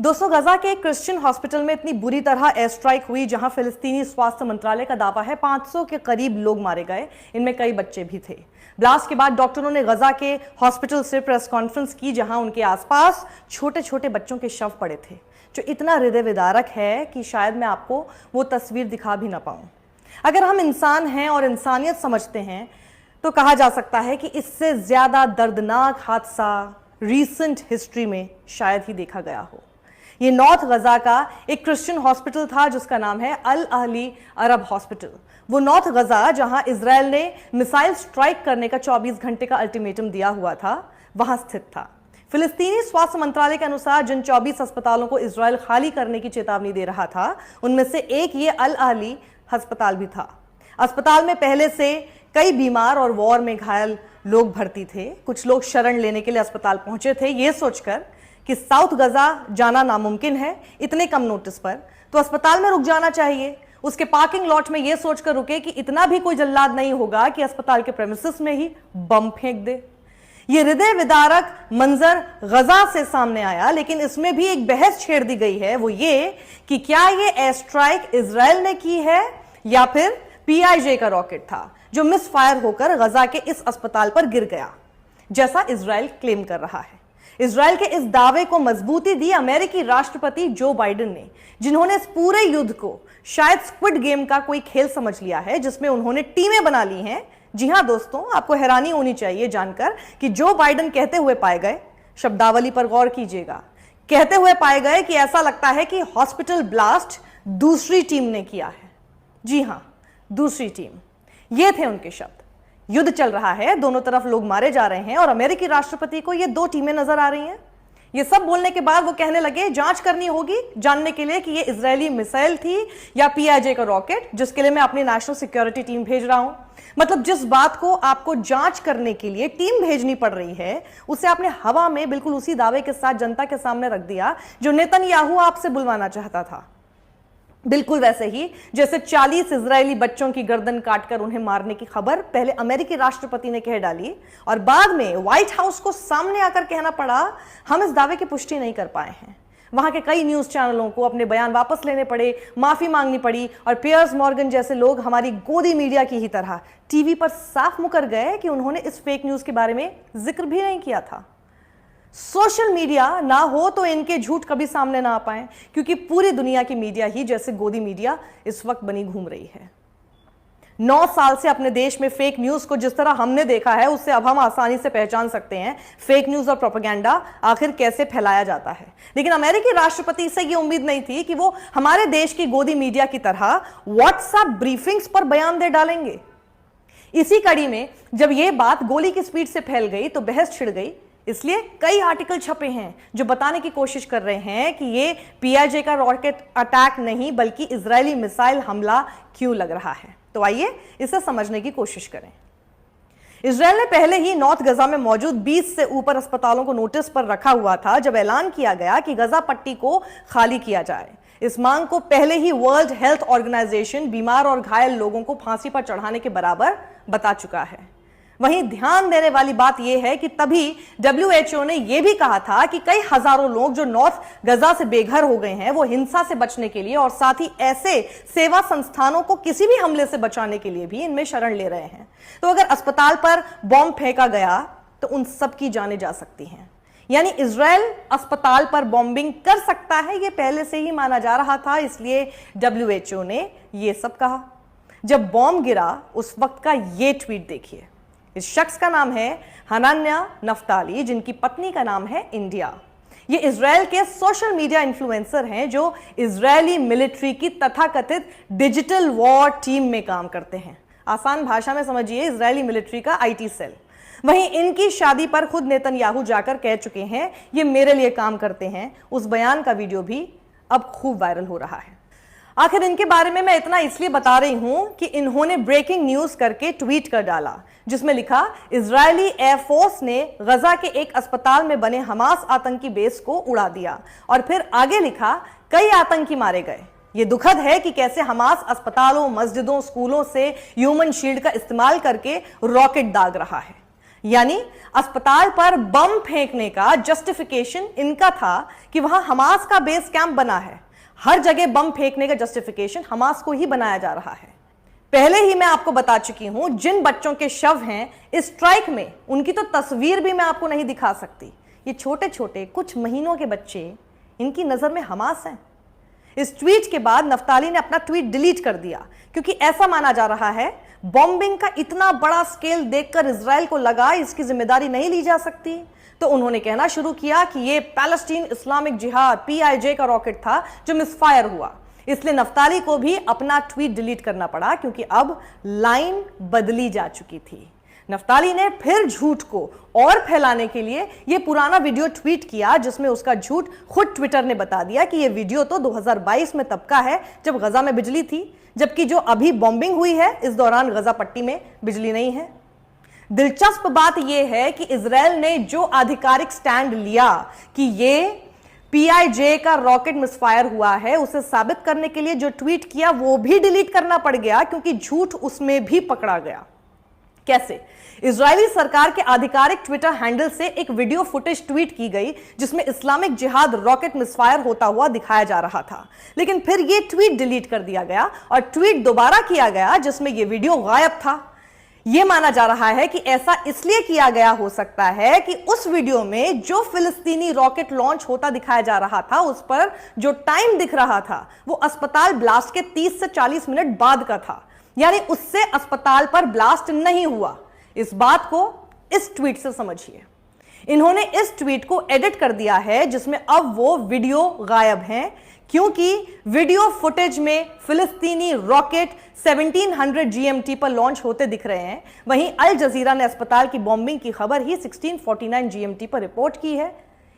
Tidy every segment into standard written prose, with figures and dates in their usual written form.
दोस्तों, गजा के एक क्रिश्चियन हॉस्पिटल में इतनी बुरी तरह एयर स्ट्राइक हुई जहां फिलिस्तीनी स्वास्थ्य मंत्रालय का दावा है 500 के करीब लोग मारे गए, इनमें कई बच्चे भी थे। ब्लास्ट के बाद डॉक्टरों ने गजा के हॉस्पिटल से प्रेस कॉन्फ्रेंस की जहां उनके आसपास छोटे छोटे बच्चों के शव पड़े थे, जो इतना हृदय विदारक है कि शायद मैं आपको वो तस्वीर दिखा भी ना पाऊं। अगर हम इंसान हैं और इंसानियत समझते हैं तो कहा जा सकता है कि इससे ज्यादा दर्दनाक हादसा रीसेंट हिस्ट्री में शायद ही देखा गया हो। ये नॉर्थ गजा का एक क्रिश्चियन हॉस्पिटल था जिसका नाम है अल अहली अरब हॉस्पिटल। वो नॉर्थ गजा जहां इजराइल ने मिसाइल स्ट्राइक करने का 24 घंटे का अल्टीमेटम दिया हुआ था, वहां स्थित था। फिलिस्तीनी स्वास्थ्य मंत्रालय के अनुसार जिन 24 अस्पतालों को इजराइल खाली करने की चेतावनी दे रहा था, उनमें से एक ये अल अहली अस्पताल भी था। अस्पताल में पहले से कई बीमार और वॉर में घायल लोग भर्ती थे। कुछ लोग शरण लेने के लिए अस्पताल पहुंचे थे, ये सोचकर कि साउथ गजा जाना नामुमकिन है इतने कम नोटिस पर, तो अस्पताल में रुक जाना चाहिए। उसके पार्किंग लॉट में यह सोचकर रुके कि इतना भी कोई जल्लाद नहीं होगा कि अस्पताल के प्रेमिसेस में ही बम फेंक दे। ये हृदय विदारक मंजर गजा से सामने आया, लेकिन इसमें भी एक बहस छेड़ दी गई है, वो ये कि क्या ये एयर स्ट्राइक इजराइल ने की है या फिर PIJ का रॉकेट था जो मिस फायर होकर गजा के इस अस्पताल पर गिर गया, जैसा इजराइल क्लेम कर रहा है। इजराइल के इस दावे को मजबूती दी अमेरिकी राष्ट्रपति जो बाइडेन ने, जिन्होंने इस पूरे युद्ध को शायद स्क्विड गेम का कोई खेल समझ लिया है, जिसमें उन्होंने टीमें बना ली हैं। जी हां दोस्तों, आपको हैरानी होनी चाहिए जानकर कि जो बाइडेन कहते हुए पाए गए, शब्दावली पर गौर कीजिएगा, कहते हुए पाए गए कि ऐसा लगता है कि हॉस्पिटल ब्लास्ट दूसरी टीम ने किया है। जी हां, दूसरी टीम, ये थे उनके शब्द। युद्ध चल रहा है, दोनों तरफ लोग मारे जा रहे हैं और अमेरिकी राष्ट्रपति को ये दो टीमें नजर आ रही हैं। ये सब बोलने के बाद वो कहने लगे जांच करनी होगी जानने के लिए कि ये इजरायली मिसाइल थी या PIJ का रॉकेट, जिसके लिए मैं अपनी नेशनल सिक्योरिटी टीम भेज रहा हूं। मतलब जिस बात को आपको जांच करने के लिए टीम भेजनी पड़ रही है, उसे आपने हवा में बिल्कुल उसी दावे के साथ जनता के सामने रख दिया जो नेतन्याहू आपसे बुलवाना चाहता था। बिल्कुल वैसे ही जैसे 40 इजरायली बच्चों की गर्दन काटकर उन्हें मारने की खबर पहले अमेरिकी राष्ट्रपति ने कह डाली और बाद में व्हाइट हाउस को सामने आकर कहना पड़ा हम इस दावे की पुष्टि नहीं कर पाए हैं। वहां के कई न्यूज चैनलों को अपने बयान वापस लेने पड़े, माफी मांगनी पड़ी और पियर्स मॉर्गन जैसे लोग हमारी गोदी मीडिया की ही तरह टीवी पर साफ मुकर गए कि उन्होंने इस फेक न्यूज के बारे में जिक्र भी नहीं किया था। सोशल मीडिया ना हो तो इनके झूठ कभी सामने ना आ पाए, क्योंकि पूरी दुनिया की मीडिया ही जैसे गोदी मीडिया इस वक्त बनी घूम रही है। 9 साल से अपने देश में फेक न्यूज को जिस तरह हमने देखा है, उससे अब हम आसानी से पहचान सकते हैं फेक न्यूज और प्रोपेगेंडा आखिर कैसे फैलाया जाता है। लेकिन अमेरिकी राष्ट्रपति से यह उम्मीद नहीं थी कि वो हमारे देश की गोदी मीडिया की तरह व्हाट्सएप ब्रीफिंग्स पर बयान दे डालेंगे। इसी कड़ी में जब यह बात गोली की स्पीड से फैल गई तो बहस छिड़ गई। इसलिए कई आर्टिकल छपे हैं जो बताने की कोशिश कर रहे हैं कि ये PIJ का रॉकेट अटैक नहीं बल्कि इजरायली मिसाइल हमला क्यों लग रहा है। तो आइए इसे समझने की कोशिश करें। इजरायल ने पहले ही नॉर्थ गजा में मौजूद 20 से ऊपर अस्पतालों को नोटिस पर रखा हुआ था जब ऐलान किया गया कि गजा पट्टी को खाली किया जाए। इस मांग को पहले ही वर्ल्ड हेल्थ ऑर्गेनाइजेशन बीमार और घायल लोगों को फांसी पर चढ़ाने के बराबर बता चुका है। वहीं ध्यान देने वाली बात यह है कि तभी WHO ने यह भी कहा था कि कई हजारों लोग जो नॉर्थ गजा से बेघर हो गए हैं, वो हिंसा से बचने के लिए और साथ ही ऐसे सेवा संस्थानों को किसी भी हमले से बचाने के लिए भी इनमें शरण ले रहे हैं। तो अगर अस्पताल पर बॉम्ब फेंका गया तो उन सब की जानें जा सकती हैं। यानी इजराइल अस्पताल पर बॉम्बिंग कर सकता है, यह पहले से ही माना जा रहा था, इसलिए WHO ने यह सब कहा। जब बॉम्ब गिरा उस वक्त का यह ट्वीट देखिए। इस शख्स का नाम है हनान्या नफ्ताली, जिनकी पत्नी का नाम है इंडिया। ये इजराइल के सोशल मीडिया इन्फ्लुएंसर हैं जो इजरायली मिलिट्री की तथाकथित डिजिटल वॉर टीम में काम करते हैं। आसान भाषा में समझिए, इजरायली मिलिट्री का IT सेल। वहीं इनकी शादी पर खुद नेतन्याहू जाकर कह चुके हैं ये मेरे लिए काम करते हैं। उस बयान का वीडियो भी अब खूब वायरल हो रहा है। आखिर इनके बारे में मैं इतना इसलिए बता रही हूं कि इन्होंने ब्रेकिंग न्यूज करके ट्वीट कर डाला जिसमें लिखा इजरायली एयरफोर्स ने गजा के एक अस्पताल में बने हमास आतंकी बेस को उड़ा दिया और फिर आगे लिखा कई आतंकी मारे गए। यह दुखद है कि कैसे हमास अस्पतालों, मस्जिदों, स्कूलों से ह्यूमन शील्ड का इस्तेमाल करके रॉकेट दाग रहा है। यानी अस्पताल पर बम फेंकने का जस्टिफिकेशन इनका था कि वहां हमास का बेस कैंप बना है। हर जगह बम फेंकने का जस्टिफिकेशन हमास को ही बनाया जा रहा है। पहले ही मैं आपको बता चुकी हूं, जिन बच्चों के शव हैं इस स्ट्राइक में, उनकी तो तस्वीर भी मैं आपको नहीं दिखा सकती। ये छोटे छोटे कुछ महीनों के बच्चे, इनकी नजर में हमास हैं। इस ट्वीट के बाद नफ्ताली ने अपना ट्वीट डिलीट कर दिया, क्योंकि ऐसा माना जा रहा है बॉम्बिंग का इतना बड़ा स्केल देखकर इजराइल को लगा इसकी जिम्मेदारी नहीं ली जा सकती, तो उन्होंने कहना शुरू किया कि यह पैलेस्टीन इस्लामिक जिहाद PIJ का रॉकेट था जो मिसफायर हुआ। इसलिए नफ्ताली को भी अपना ट्वीट डिलीट करना पड़ा, क्योंकि अब लाइन बदली जा चुकी थी। नफ्ताली ने फिर झूठ को और फैलाने के लिए यह पुराना वीडियो ट्वीट किया, जिसमें उसका झूठ खुद ट्विटर ने बता दिया कि यह वीडियो तो 2022 में तब का है जब गजा में बिजली थी, जबकि जो अभी बॉम्बिंग हुई है इस दौरान गजा पट्टी में बिजली नहीं है। दिलचस्प बात यह है कि इजराइल ने जो आधिकारिक स्टैंड लिया कि यह PIJ का रॉकेट मिसफायर हुआ है, उसे साबित करने के लिए जो ट्वीट किया वो भी डिलीट करना पड़ गया, क्योंकि झूठ उसमें भी पकड़ा गया। कैसे? इजरायली सरकार के आधिकारिक ट्विटर हैंडल से एक वीडियो फुटेज ट्वीट की गई, जिसमें इस्लामिक जिहाद रॉकेट मिसफायर होता हुआ दिखाया जा रहा था, लेकिन फिर यह ट्वीट डिलीट कर दिया गया और ट्वीट दोबारा किया गया जिसमें यह वीडियो गायब था। यह माना जा रहा है कि ऐसा इसलिए किया गया हो सकता है कि उस वीडियो में जो फिलिस्तीनी रॉकेट लॉन्च होता दिखाया जा रहा था, उस पर जो टाइम दिख रहा था वो अस्पताल ब्लास्ट के 30 से 40 मिनट बाद का था, यानी उससे अस्पताल पर ब्लास्ट नहीं हुआ। इस बात को इस ट्वीट से समझिए। इन्होंने इस ट्वीट को एडिट कर दिया है, जिसमें अब वो वीडियो गायब हैं, क्योंकि वीडियो फुटेज में फिलिस्तीनी रॉकेट 1700 GMT पर लॉन्च होते दिख रहे हैं। वहीं अल जजीरा ने अस्पताल की बॉम्बिंग की खबर ही 1649 GMT पर रिपोर्ट की है।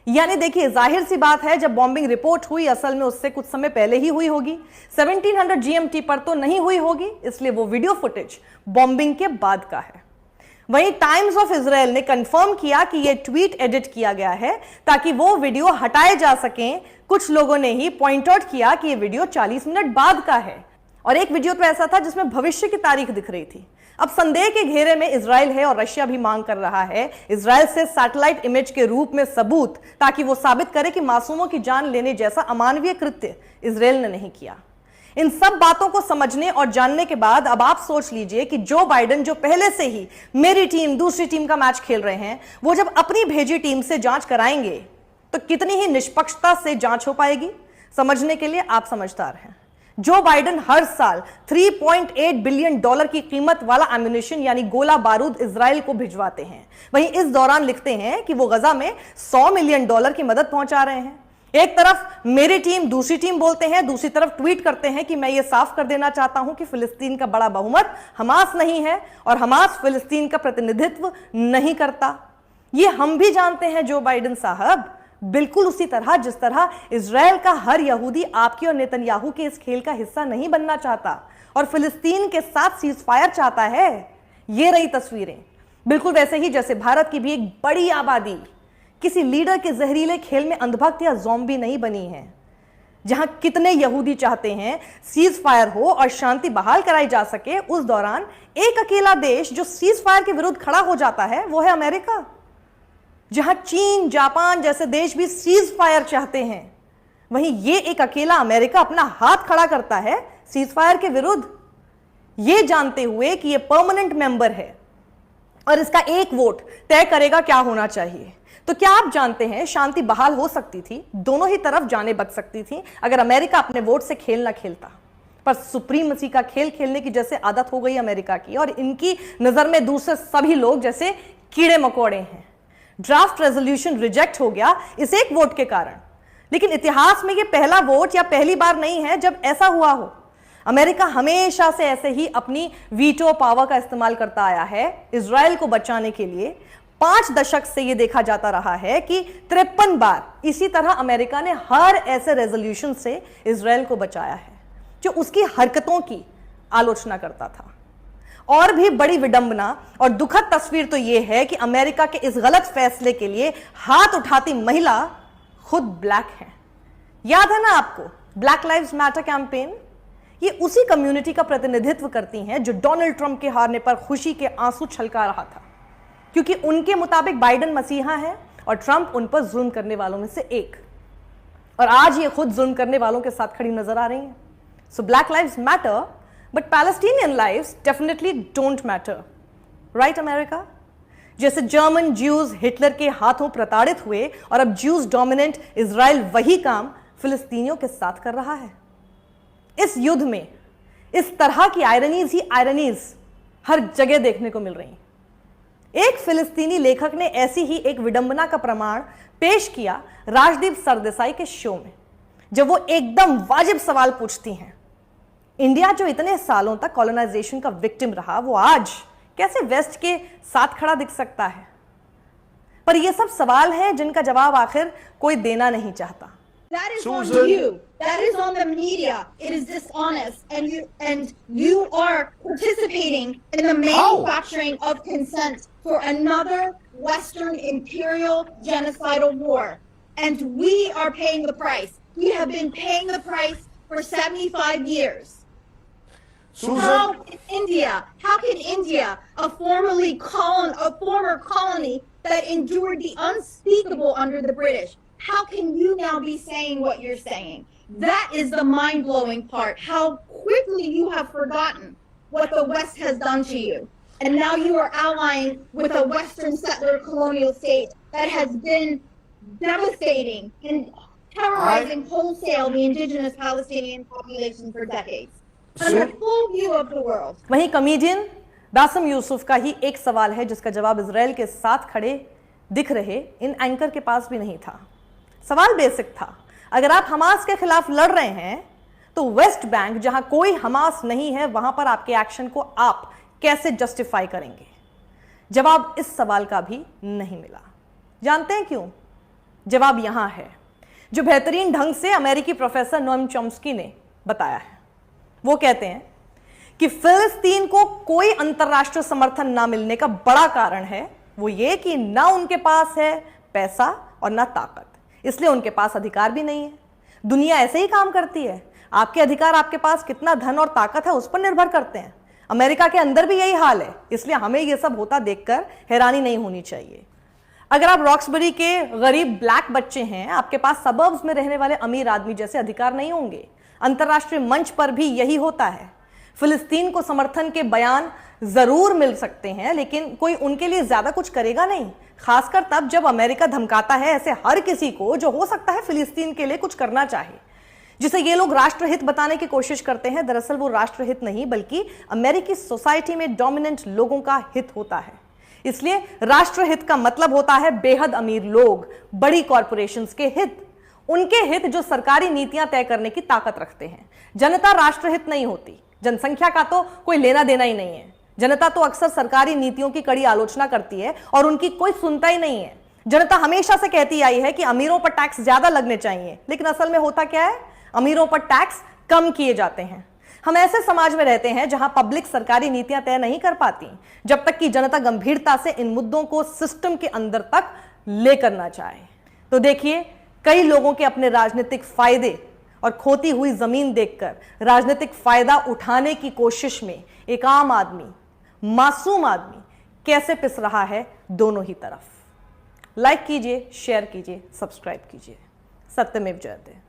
यानी देखिए, जाहिर सी बात है, जब बॉम्बिंग रिपोर्ट हुई असल में उससे कुछ समय पहले ही हुई होगी, 1700 GMT पर तो नहीं हुई होगी, इसलिए वो वीडियो फुटेज बॉम्बिंग के बाद का है। वहीं टाइम्स ऑफ इजराइल ने कंफर्म किया कि यह ट्वीट एडिट किया गया है ताकि वो वीडियो हटाए जा सकें। कुछ लोगों ने ही पॉइंट आउट किया कि यह वीडियो 40 मिनट बाद का है, और एक वीडियो तो ऐसा था जिसमें भविष्य की तारीख दिख रही थी। अब संदेह के घेरे में इजराइल है और रशिया भी मांग कर रहा है इजराइल से सैटेलाइट इमेज के रूप में सबूत, ताकि वो साबित करे कि मासूमों की जान लेने जैसा अमानवीय कृत्य इजराइल ने नहीं किया। इन सब बातों को समझने और जानने के बाद अब आप सोच लीजिए कि जो बाइडेन, जो पहले से ही मेरी टीम दूसरी टीम का मैच खेल रहे हैं, वो जब अपनी भेजी टीम से जांच कराएंगे तो कितनी ही निष्पक्षता से जांच हो पाएगी। समझने के लिए आप समझदार हैं। जो बाइडेन हर साल $3.8 बिलियन की कीमत वाला एम्युनिशन यानी गोला बारूद इजराइल को भिजवाते हैं, वहीं इस दौरान लिखते हैं कि वो गजा में $100 मिलियन की मदद पहुंचा रहे हैं। एक तरफ मेरी टीम दूसरी टीम बोलते हैं, दूसरी तरफ ट्वीट करते हैं कि मैं ये साफ कर देना चाहता हूं कि फिलिस्तीन का बड़ा बहुमत हमास नहीं है और हमास फिलिस्तीन का प्रतिनिधित्व नहीं करता। ये हम भी जानते हैं जो बाइडेन साहब, बिल्कुल उसी तरह जिस तरह इजराइल का हर यहूदी आपके और नेतन्याहू के इस खेल का हिस्सा नहीं बनना चाहता और फिलिस्तीन के साथ सीजफायर चाहता है। ये रही तस्वीरें, बिल्कुल वैसे ही जैसे भारत की भी एक बड़ी आबादी किसी लीडर के जहरीले खेल में अंधभक्त या ज़ॉम्बी नहीं बनी है। जहां कितने यहूदी चाहते हैं सीज फायर हो और शांति बहाल कराई जा सके, उस दौरान एक अकेला देश जो सीज फायर के विरुद्ध खड़ा हो जाता है वो है अमेरिका। जहां चीन, जापान जैसे देश भी सीज फायर चाहते हैं, वहीं ये एक अकेला अमेरिका अपना हाथ खड़ा करता है सीज फायर के विरुद्ध, ये जानते हुए कि ये परमानेंट मेंबर है और इसका एक वोट तय करेगा क्या होना चाहिए। तो क्या आप जानते हैं शांति बहाल हो सकती थी, दोनों ही तरफ जानें बच सकती थी अगर अमेरिका अपने वोट से खेल ना खेलता। पर सुप्रीमसी का खेल खेलने की जैसे आदत हो गई अमेरिका की, और इनकी नजर में दूसरे सभी लोग जैसे कीड़े मकोड़े हैं। ड्राफ्ट रेजोल्यूशन रिजेक्ट हो गया इस एक वोट के कारण, लेकिन इतिहास में यह पहला वोट या पहली बार नहीं है जब ऐसा हुआ हो। अमेरिका हमेशा से ऐसे ही अपनी वीटो पावर का इस्तेमाल करता आया है इजराइल को बचाने के लिए। 5 दशक से यह देखा जाता रहा है कि 53 बार इसी तरह अमेरिका ने हर ऐसे रेजोल्यूशन से इजराइल को बचाया है जो उसकी हरकतों की आलोचना करता था। और भी बड़ी विडंबना और दुखद तस्वीर तो यह है कि अमेरिका के इस गलत फैसले के लिए हाथ उठाती महिला खुद ब्लैक है। याद है ना आपको ब्लैक लाइव्स मैटर कैंपेन? ये उसी कम्युनिटी का प्रतिनिधित्व करती हैं जो डोनाल्ड ट्रंप के हारने पर खुशी के आंसू छलका रहा था। क्योंकि उनके मुताबिक बाइडेन मसीहा है और ट्रंप उन पर जुल्म करने वालों में से एक, और आज ये खुद जुल्म करने वालों के साथ खड़ी नजर आ रही हैं। So black lives matter but Palestinian lives definitely don't matter, right America? जैसे जर्मन ज्यूज हिटलर के हाथों प्रताड़ित हुए और अब ज्यूज डोमिनेंट इजराइल वही काम फिलिस्तीनियों के साथ कर रहा है। इस युद्ध में इस तरह की आयरनीज ही आयरनीज हर जगह देखने को मिल रही हैं। एक फिलिस्तीनी लेखक ने ऐसी ही एक विडंबना का प्रमाण पेश किया राजदीप सरदेसाई के शो में, जब वो एकदम वाजिब सवाल पूछती हैं, इंडिया जो इतने सालों तक कॉलोनाइजेशन का विक्टिम रहा, वो आज कैसे वेस्ट के साथ खड़ा दिख सकता है? पर ये सब सवाल हैं जिनका जवाब आखिर कोई देना नहीं चाहता। That is on you. That is on the media. It is dishonest, and you are participating in the manufacturing of consent for another Western imperial genocidal war, and we are paying the price. We have been paying the price for 75 years. How can India, a former colony that endured the unspeakable under the British, how can you now be saying what you're saying? That is the mind-blowing part. How quickly you have forgotten what the West has done to you. And now you are allying with a Western settler colonial state that has been devastating and terrorizing wholesale the indigenous Palestinian population for decades. Under full view of the world. वहीं comedian बासम Yusuf का ही एक सवाल है जिसका जवाब Israel के साथ खड़े दिख रहे इन एंकर के पास भी नहीं था। सवाल बेसिक था, अगर आप हमास के खिलाफ लड़ रहे हैं तो वेस्ट बैंक जहां कोई हमास नहीं है वहां पर आपके एक्शन को आप कैसे जस्टिफाई करेंगे? जवाब इस सवाल का भी नहीं मिला। जानते हैं क्यों? जवाब यहां है, जो बेहतरीन ढंग से अमेरिकी प्रोफेसर नोएम चॉम्स्की ने बताया है। वो कहते हैं कि फिलिस्तीन को कोई अंतरराष्ट्रीय समर्थन ना मिलने का बड़ा कारण है वो ये कि ना उनके पास है पैसा और ना ताकत, इसलिए उनके पास अधिकार भी नहीं है। दुनिया ऐसे ही काम करती है, आपके अधिकार आपके पास कितना धन और ताकत है उस पर निर्भर करते हैं। अमेरिका के अंदर भी यही हाल है, इसलिए हमें यह सब होता देखकर हैरानी नहीं होनी चाहिए। अगर आप रॉक्सबरी के गरीब ब्लैक बच्चे हैं, आपके पास सबर्ब्स में रहने वाले अमीर आदमी जैसे अधिकार नहीं होंगे। अंतर्राष्ट्रीय मंच पर भी यही होता है। फिलिस्तीन को समर्थन के बयान जरूर मिल सकते हैं, लेकिन कोई उनके लिए ज्यादा कुछ करेगा नहीं, खासकर तब जब अमेरिका धमकाता है ऐसे हर किसी को जो हो सकता है फिलिस्तीन के लिए कुछ करना चाहे। जिसे ये लोग राष्ट्रहित बताने की कोशिश करते हैं, दरअसल वो राष्ट्रहित नहीं बल्कि अमेरिकी सोसाइटी में डोमिनेंट लोगों का हित होता है। इसलिए राष्ट्रहित का मतलब होता है बेहद अमीर लोग, बड़ी कॉरपोरेशंस के हित, उनके हित जो सरकारी नीतियां तय करने की ताकत रखते हैं। जनता राष्ट्रहित नहीं होती, जनसंख्या का तो कोई लेना देना ही नहीं है। जनता तो अक्सर सरकारी नीतियों की कड़ी आलोचना करती है और उनकी कोई सुनता ही नहीं है। जनता हमेशा से कहती आई है कि अमीरों पर टैक्स ज्यादा लगने चाहिए, लेकिन असल में होता क्या है? अमीरों पर टैक्स कम किए जाते हैं। हम ऐसे समाज में रहते हैं जहां पब्लिक सरकारी नीतियां तय नहीं कर पाती जब तक कि जनता गंभीरता से इन मुद्दों को सिस्टम के अंदर तक लेकर ना जाए। तो देखिए, कई लोगों के अपने राजनीतिक फायदे और खोती हुई जमीन देखकर राजनीतिक फायदा उठाने की कोशिश में एक आम आदमी, मासूम आदमी कैसे पिस रहा है दोनों ही तरफ। लाइक कीजिए, शेयर कीजिए, सब्सक्राइब कीजिए। सत्यमेव जयते।